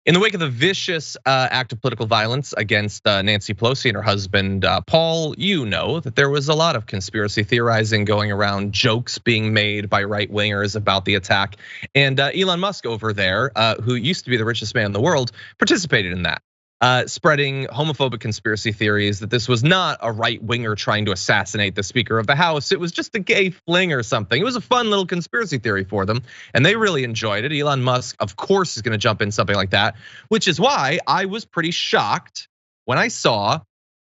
In the wake of the vicious act of political violence against Nancy Pelosi and her husband, Paul, you know that there was a lot of conspiracy theorizing going around, jokes being made by right wingers about the attack. And Elon Musk over there, who used to be the richest man in the world, participated in that. Spreading homophobic conspiracy theories that this was not a right winger trying to assassinate the Speaker of the House. It was just a gay fling or something. It was a fun little conspiracy theory for them, and they really enjoyed it. Elon Musk, of course, is going to jump in something like that, which is why I was pretty shocked when I saw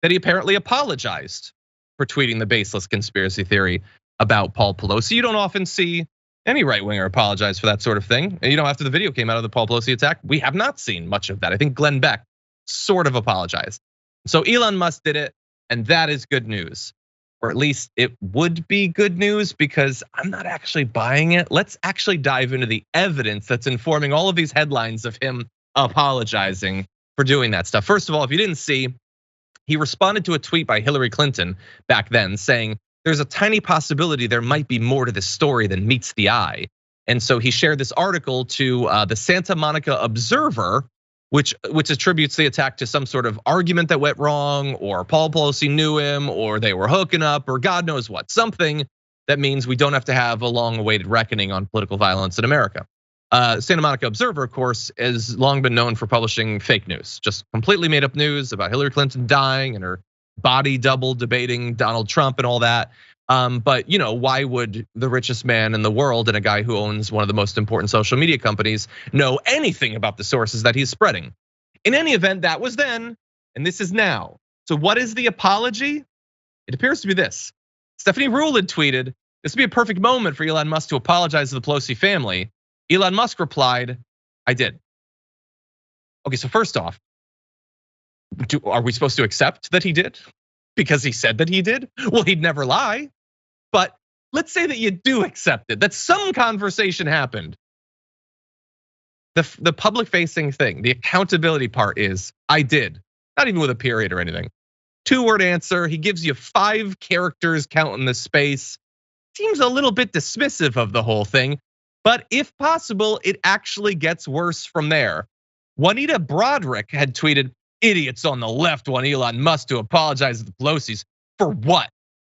that he apparently apologized for tweeting the baseless conspiracy theory about Paul Pelosi. You don't often see any right winger apologize for that sort of thing. And after the video came out of the Paul Pelosi attack, we have not seen much of that. I think Glenn Beck sort of apologized. So Elon Musk did it, and that is good news. Or at least it would be good news, because I'm not actually buying it. Let's actually dive into the evidence that's informing all of these headlines of him apologizing for doing that stuff. First of all, if you didn't see, he responded to a tweet by Hillary Clinton back then saying, there's a tiny possibility there might be more to this story than meets the eye. And so he shared this article to the Santa Monica Observer, which attributes the attack to some sort of argument that went wrong, or Paul Pelosi knew him, or they were hooking up, or God knows what. Something that means we don't have to have a long-awaited reckoning on political violence in America. Santa Monica Observer, of course, has long been known for publishing fake news, just completely made up news about Hillary Clinton dying and her body double debating Donald Trump and all that. But why would the richest man in the world and a guy who owns one of the most important social media companies know anything about the sources that he's spreading? In any event, that was then, and this is now. So what is the apology? It appears to be this. Stephanie Ruhle had tweeted, this would be a perfect moment for Elon Musk to apologize to the Pelosi family. Elon Musk replied, I did. Okay, so first off, are we supposed to accept that he did? Because he said that he did? Well, he'd never lie. But let's say that you do accept it, that some conversation happened. The public facing thing, the accountability part is, I did. Not even with a period or anything. 2-word answer, he gives you 5 characters counting the space. Seems a little bit dismissive of the whole thing, but if possible, it actually gets worse from there. Juanita Broderick had tweeted, idiots on the left want Elon Musk to apologize to the Pelosi's. For what?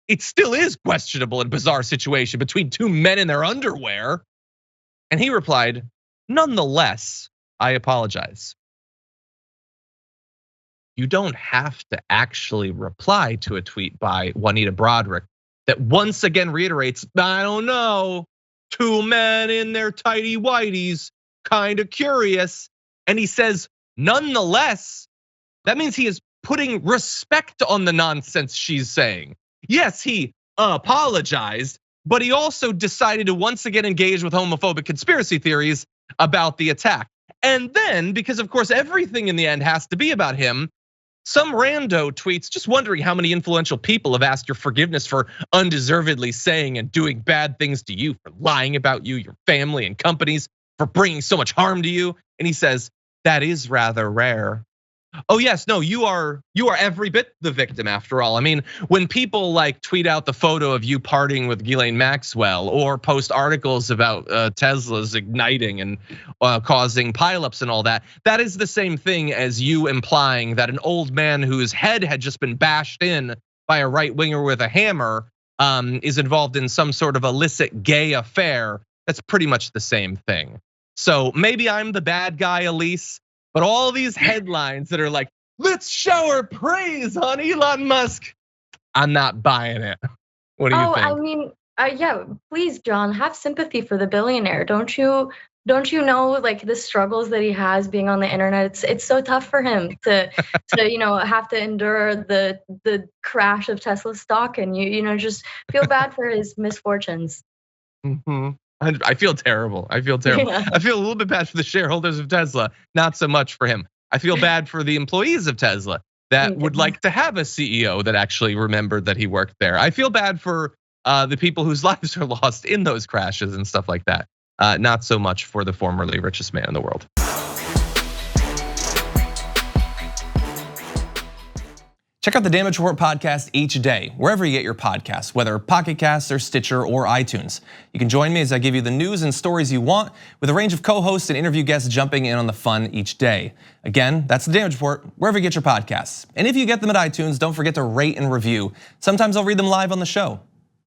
It still is questionable and bizarre situation between 2 men in their underwear. And he replied, nonetheless, I apologize. You don't have to actually reply to a tweet by Juanita Broderick that once again reiterates, I don't know, 2 men in their tighty whities, kind of curious. And he says, nonetheless, that means he is putting respect on the nonsense she's saying. Yes, he apologized, but he also decided to once again engage with homophobic conspiracy theories about the attack. And then, because of course everything in the end has to be about him, some rando tweets just wondering how many influential people have asked your forgiveness for undeservedly saying and doing bad things to you, for lying about you, your family and companies, for bringing so much harm to you. And he says, that is rather rare. Oh yes, no, you are every bit the victim after all. I mean, when people like tweet out the photo of you partying with Ghislaine Maxwell, or post articles about Tesla's igniting and causing pileups and all that, that is the same thing as you implying that an old man whose head had just been bashed in by a right winger with a hammer is involved in some sort of illicit gay affair. That's pretty much the same thing. So maybe I'm the bad guy, Elise. But all these headlines that are like, let's shower praise on Elon Musk, I'm not buying it. What do you think? I mean, yeah, please, John, have sympathy for the billionaire. Don't you know, like, the struggles that he has being on the internet? It's so tough for him to have to endure the crash of Tesla stock, and just feel bad for his misfortunes. I feel terrible. Yeah. I feel a little bit bad for the shareholders of Tesla, not so much for him. I feel bad for the employees of Tesla that would like to have a CEO that actually remembered that he worked there. I feel bad for the people whose lives are lost in those crashes and stuff like that. Not so much for the formerly richest man in the world. Check out the Damage Report podcast each day, wherever you get your podcasts, whether Pocket Casts or Stitcher or iTunes. You can join me as I give you the news and stories you want, with a range of co-hosts and interview guests jumping in on the fun each day. Again, that's the Damage Report, wherever you get your podcasts. And if you get them at iTunes, don't forget to rate and review. Sometimes I'll read them live on the show.